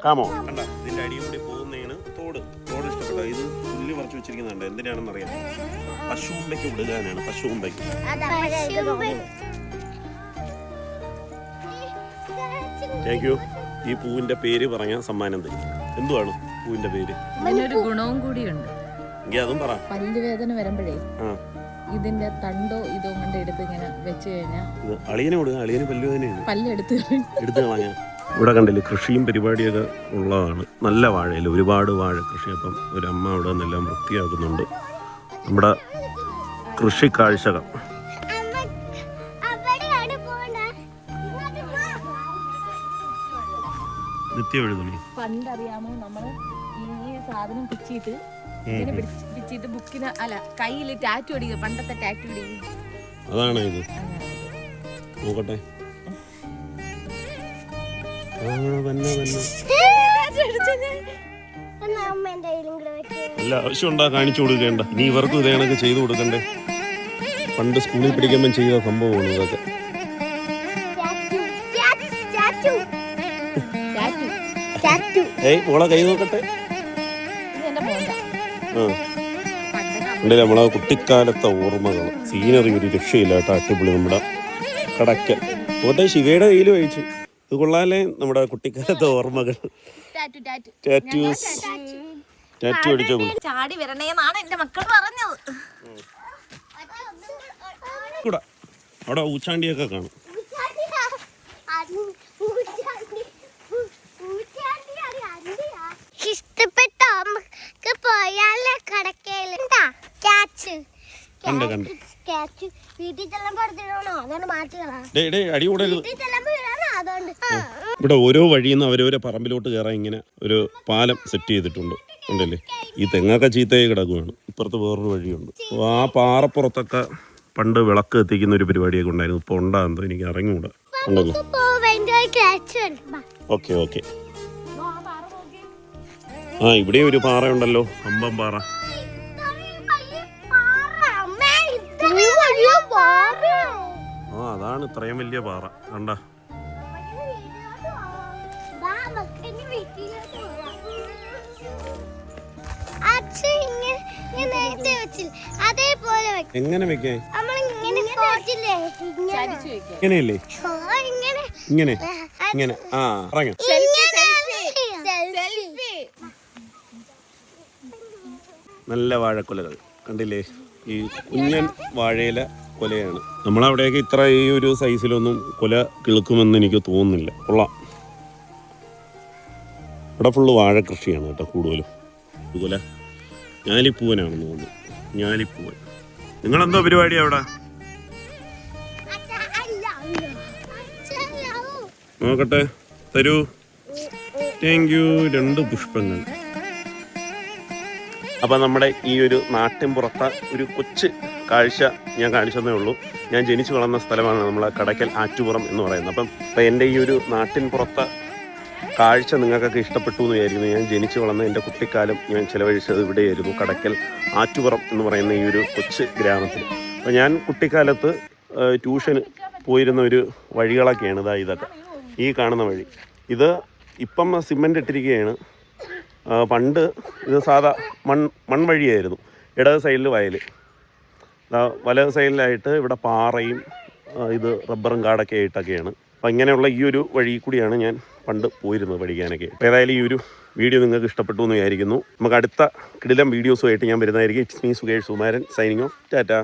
കാമോ കണ്ട ഇതിന്റെ അടിയിൽ കൂടി പോകുന്നതാണ് തോട്. തോട് ഇഷ്ടപ്പെട്ടോ? ഇത് പുല്ല് പറിച്ചു വെച്ചിരിക്കുന്നുണ്ട്. എന്തിനാണെന്ന് അറിയാം, പശുവുമ്പയ്ക്ക് വിടുകാനാണ്. പശുവുമ്പയ്ക്ക്. Thank you. ഈ പൂവിന്റെ പേര് പറഞ്ഞ സമ്മാനം തരും. എന്തുവാണ് പൂവിന്റെ പേര്? ഇതിനൊരു ഗുണവും കൂടിയുണ്ട്. എങ്കിൽ അതും പറ. പല്ലുവേദന വരുമ്പോഴേ ഇതിന്റെ തണ്ടോ ഇതോ കൊണ്ട് എടുത്ത് ഇങ്ങനെ വെച്ച് കഴിഞ്ഞാൽ അളിയനെ കൊടുക്കുക. അളിയന് പല്ലുവേദനയാണ്. പല്ലെടുത്ത് കളഞ്ഞ. ഇവിടെ കണ്ടില്ലേ കൃഷിയും പരിപാടിയൊക്കെ ഉള്ളതാണ്. നല്ല വാഴയിൽ ഒരുപാട് വാഴ കൃഷി. അപ്പം ഒരമ്മ അവിടെ നിന്നെല്ലാം വൃത്തിയാക്കുന്നുണ്ട്. നമ്മുടെ കൃഷി കാഴ്ചകൾ. പണ്ടറിയാമോ നമ്മള് ഈ സാധനം പിച്ചിട്ട് ഇങ്ങനെ പിച്ചിട്ട് ബുക്കിന് അല്ല കയ്യിൽ ടാറ്റു അടിക്കുക. പണ്ടത്തെ ടാറ്റു അടിക്കുക. അതാണോ ഇത്? നോക്കട്ടെ. അല്ല ആവശ്യമുണ്ടാ കാണിച്ചു കൊടുക്കേണ്ട. നീ ഇവർക്കും ഇതേ കണക്ക് ചെയ്തു കൊടുക്കണ്ടേ? പണ്ട് സ്കൂളിൽ പഠിക്കുമ്പോൾ ചെയ്ത സംഭവമാണ് ഇതൊക്കെ. മോളെ കൈ നോക്കട്ടെ. നമ്മളെ കുട്ടിക്കാലത്തെ ഓർമ്മകൾ. സീനറി ഒരു രക്ഷയില്ല കേട്ടോ. അടിപൊളി. നമ്മുടെ കടയ്ക്കൽ പോട്ടെ. ശിവയുടെ കയ്യിൽ വായിച്ചു. ഇത് കൊള്ളാലേ. നമ്മുടെ കുട്ടിക്കാലത്തെ ഓർമ്മകൾ. ടാറ്റു അടിച്ചോ. ചാടി വരണേന്നാണ് എന്റെ മക്കൾ പറഞ്ഞത്. അവിടെ ഊച്ചാണ്ടിയൊക്കെ കാണും. ഇഷ്ടപ്പെട്ട പോയാലേ കടക്കയിലുണ്ടാ ക്യാച്ച് വീട്ടിൽ ചെല്ലുമ്പോ അതാണ് മാറ്റുകളാ. ഇവിടെ ഓരോ വഴിയിൽ നിന്ന് അവരോരോ പറമ്പിലോട്ട് കയറാൻ ഇങ്ങനെ ഒരു പാലം സെറ്റ് ചെയ്തിട്ടുണ്ട്. ഉണ്ടല്ലേ? ഈ തെങ്ങൊക്കെ ചീത്തയായി കിടക്കുകയാണ്. ഇപ്പുറത്ത് വേറൊരു വഴിയുണ്ട്. ആ പാറപ്പുറത്തൊക്കെ പണ്ട് വിളക്ക് എത്തിക്കുന്ന ഒരു പരിപാടിയൊക്കെ ഉണ്ടായിരുന്നു. ഇപ്പൊ ഉണ്ടാകുന്നത് എനിക്ക് അറിഞ്ഞുകൂടാ. ഉണ്ടല്ലോ. Okay okay. ആ ഇവിടെ ഒരു പാറയുണ്ടല്ലോ, അമ്പം പാറ. ആ അതാണ് ഇത്രയും വലിയ പാറ. കണ്ട. എങ്ങനെ വെക്കേ? ഇങ്ങനെയല്ലേ? ഇങ്ങനെ ഇങ്ങനെ. ആ പറഞ്ഞു. നല്ല വാഴക്കൊലകൾ കണ്ടില്ലേ? ഈ കുഞ്ഞൻ വാഴയില കൊലയാണ്. നമ്മളവിടെയൊക്കെ ഇത്ര ഈ ഒരു സൈസിലൊന്നും കൊല കിളുക്കുമെന്ന് എനിക്ക് തോന്നുന്നില്ല. കൊള്ളാം. ഇവിടെ ഫുള്ള് വാഴ കൃഷിയാണ് കേട്ടോ കൂടുതലും. കൊല ഞാലിപ്പൂവനാണെന്ന് തോന്നുന്നു. ഞാലിപ്പൂവൻ. നിങ്ങളെന്തോ പരിപാടിയാ അവിടെ? നോക്കട്ടെ. തരൂ. Thank you. 2 പുഷ്പങ്ങൾ. അപ്പം നമ്മുടെ ഈ ഒരു നാട്ടിൻപുറത്തെ ഒരു കൊച്ചു കാഴ്ച ഞാൻ കാണിച്ചതേ ഉള്ളൂ. ഞാൻ ജനിച്ചു വളർന്ന സ്ഥലമാണ് നമ്മളെ കടയ്ക്കൽ ആറ്റുപുറം എന്ന് പറയുന്നത്. അപ്പം എൻ്റെ ഈ ഒരു നാട്ടിൻപുറത്തെ കാഴ്ച നിങ്ങൾക്കൊക്കെ ഇഷ്ടപ്പെട്ടു എന്ന് വിചാരിക്കുന്നു. ഞാൻ ജനിച്ചു വളർന്ന എൻ്റെ കുട്ടിക്കാലം ഞാൻ ചിലവഴിച്ചത് ഇവിടെയായിരുന്നു, കടയ്ക്കൽ ആറ്റുപുറം എന്ന് പറയുന്ന ഈ ഒരു കൊച്ചു ഗ്രാമത്തിൽ. അപ്പോൾ ഞാൻ കുട്ടിക്കാലത്ത് ട്യൂഷന് പോയിരുന്ന ഒരു വഴികളൊക്കെയാണ് ഇതൊക്കെ. ഈ കാണുന്ന വഴി. ഇത് ഇപ്പം സിമൻ്റ് ഇട്ടിരിക്കുകയാണ്. പണ്ട് ഇത് സാധാ മൺവഴിയായിരുന്നു. ഇടത് സൈഡിൽ വയൽ, വലത് സൈഡിലായിട്ട് ഇവിടെ പാറയും ഇത് റബ്ബറും കാടൊക്കെ ആയിട്ടൊക്കെയാണ്. അപ്പം ഇങ്ങനെയുള്ള ഈ ഒരു വഴി കൂടിയാണ് ഞാൻ പണ്ട് പോയിരുന്നത് പഠിക്കാനൊക്കെ. അപ്പോൾ ഏതായാലും ഈ ഒരു വീഡിയോ നിങ്ങൾക്ക് ഇഷ്ടപ്പെട്ടു എന്ന് വിചാരിക്കുന്നു. നമുക്ക് അടുത്ത കിടിലം വീഡിയോസുമായിട്ട് ഞാൻ വരുന്നതായിരിക്കും. It's me Sukesh Sumaran signing off. Tata.